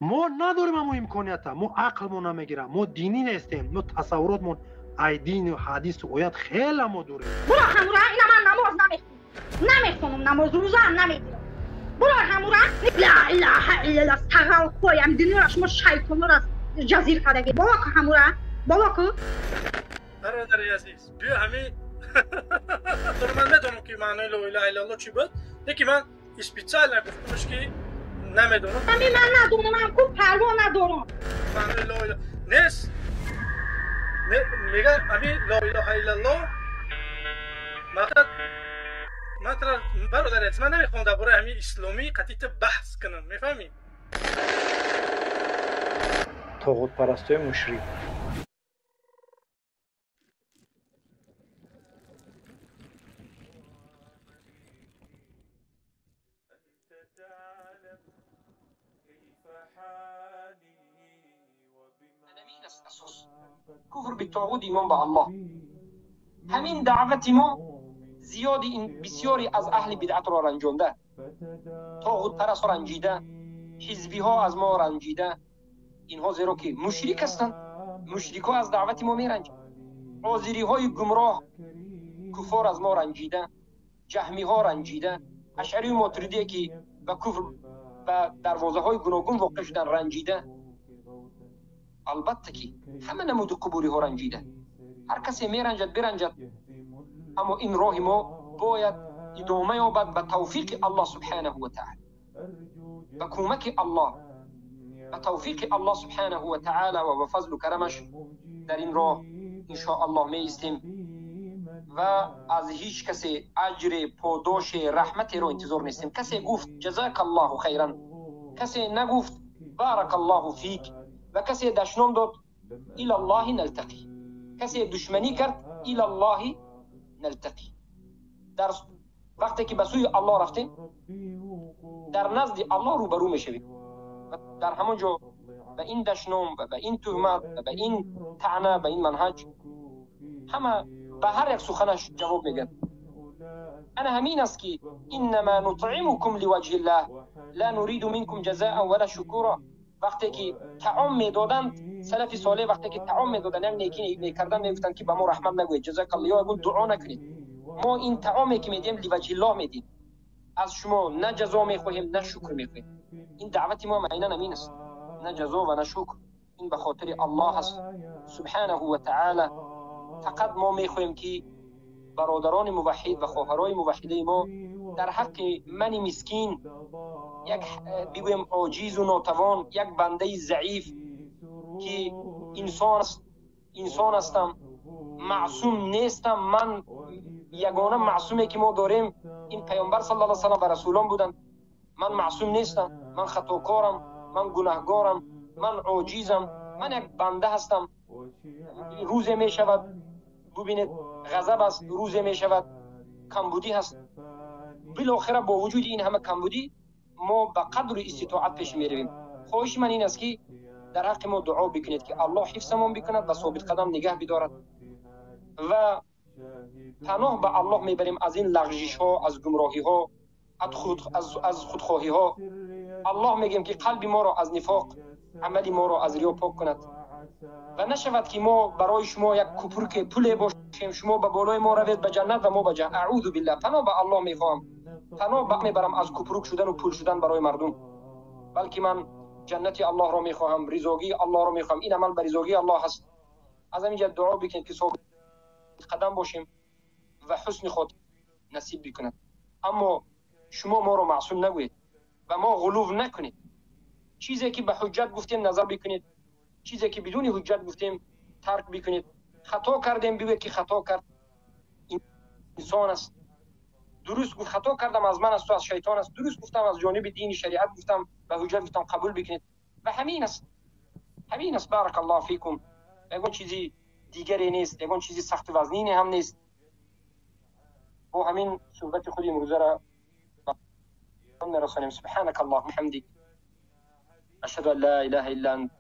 ما نداریم همون امکانیت، ما عقل ما نمیگیره، ما دینی نیستیم، ما تصورات ما ای دین و حدیث و آیات خیلی ما دوریم. برو همورا، اینا من نماز نمیخونم، نماز روزه هم نمیگیرم. برو همورا، لا اله الا الله، استغفر خوایم دنیا شما شیطان را جزیر کردگی. بابا که همورا، بابا که برادر عزیز بیا همین تو من ندونم که معنی لا اله الا الله چی بود، دیگه من اسپیچال نگفتمش که نمیدونم. همین من ندونم، من خوب پروا ندارم. معنی لا اله نیست، میگه همین لا اله الا الله مثلا برادر عزیز من نمیخوام درباره همین اسلامی قطعیت بحث کنم، میفهمی؟ طاغوت پرستای مشرک کفر به طاغوت ایمان به الله. همین دعوت ما زیادی این بسیاری از اهل بدعت را رنجانده، طاغوت پرست را رنجیده، حزبی ها از ما رنجیده. اینها زیرا که مشرک هستند، مشرک ها از دعوت ما می رنجند. عازری های گمراه کفار از ما رنجیده، جهمی ها رنجیده، اشعری و ماتریدی که به کفر و دروازه های گوناگون واقع شدن رنجیده. البته که همه نمود قبولی ها رنجیده، هر کسی می رنجد برنجد، اما این راه ما باید ادامه یابد به توفیق الله سبحانه و تعالی، به کمک الله، به توفیق الله سبحانه و تعالی و به فضل و کرمش در این راه ان شاء الله می ایستیم و از هیچ کسی اجر پاداش رحمت رو انتظار نیستیم. کسی گفت جزاک الله خیرا، کسی نگفت بارک الله فیک، و کسی دشنام داد الی الله نلتقی، کسی دشمنی کرد الی الله نلتقی. در وقتی که به سوی الله رفتیم در نزد الله روبرو میشویم و در همون جا به این دشنام و به این تهمت و به این طعنه به این منهج همه به هر یک سخنش جواب میگن. انا همین است که انما نطعمكم لوجه الله لا نريد منكم جزاء ولا شکورا. وقتی که طعام میدادند سلف صالح، وقتی که طعام میدادند یعنی نیکی میکردن میگفتند که به ما رحمت نگویید، جزاک الله، یا دعا نکنید، ما این طعامی که میدیم لوجه الله میدیم، از شما نه جزا میخواهیم نه شکر میخواهیم. این دعوت ما عینا همین است، نه جزا و نه شکر، این به خاطر الله است سبحانه و تعالی. فقط ما میخواهیم که برادران موحد و خواهرای موحده ما در حق من مسکین، یک بگویم عاجز و ناتوان، یک بنده ضعیف که انسان هستم، معصوم نیستم. من یگانه معصومی که ما داریم این پیامبر صلی الله علیه و سلم و رسولان بودند. من معصوم نیستم، من خطاکارم، من گناهگارم، من عاجزم، من یک بنده هستم. روزی می شود ببینید غضب است، روزی می شود کمبودی هست. بالاخره با وجود این همه کمبودی ما به قدر استطاعت پیش می رویم. خواهش من این است که در حق ما دعا بکنید که الله حفظمون بکند و ثابت قدم نگه بدارد و پناه به الله میبریم از این لغزش ها، از گمراهی ها، از خودخواهی ها. الله میگیم که قلب ما را از نفاق، عمل ما را از ریا پاک کند و نشود که ما برای شما یک کپرک پول باشیم، شما به بالای ما روید به جنت و ما به جهنم. اعوذ بالله. پناه به الله میخواهم، پناه میبرم از کپرک شدن و پول شدن برای مردم، بلکه من جنت الله را میخواهم، رضاگی الله را میخواهم. این عمل به رضاگی الله هست. از همینجا دعا بکنید که ثابت قدم باشیم و حسن خود نصیب بکند. اما شما ما را معصوم نگویید و ما غلو نکنید. چیزی که به حجت گفتیم نظر بکنید، چیزی که بدون حجت گفتیم ترک بکنید. خطا کردیم بگوید که خطا کرد انسان است. درست گفت خطا کردم از من است و از شیطان است. درست گفتم از جانب دین شریعت گفتم، به حجت گفتم، قبول بکنید و همین است. همین است. بارک الله فیکم. یگان چیزی دیگری نیست، یگان چیزی سخت وزنین هم نیست. با همین صحبت خود امروزه را میرسانیم. سبحانك اللهم وبحمدك اشهد ان لا اله الا انت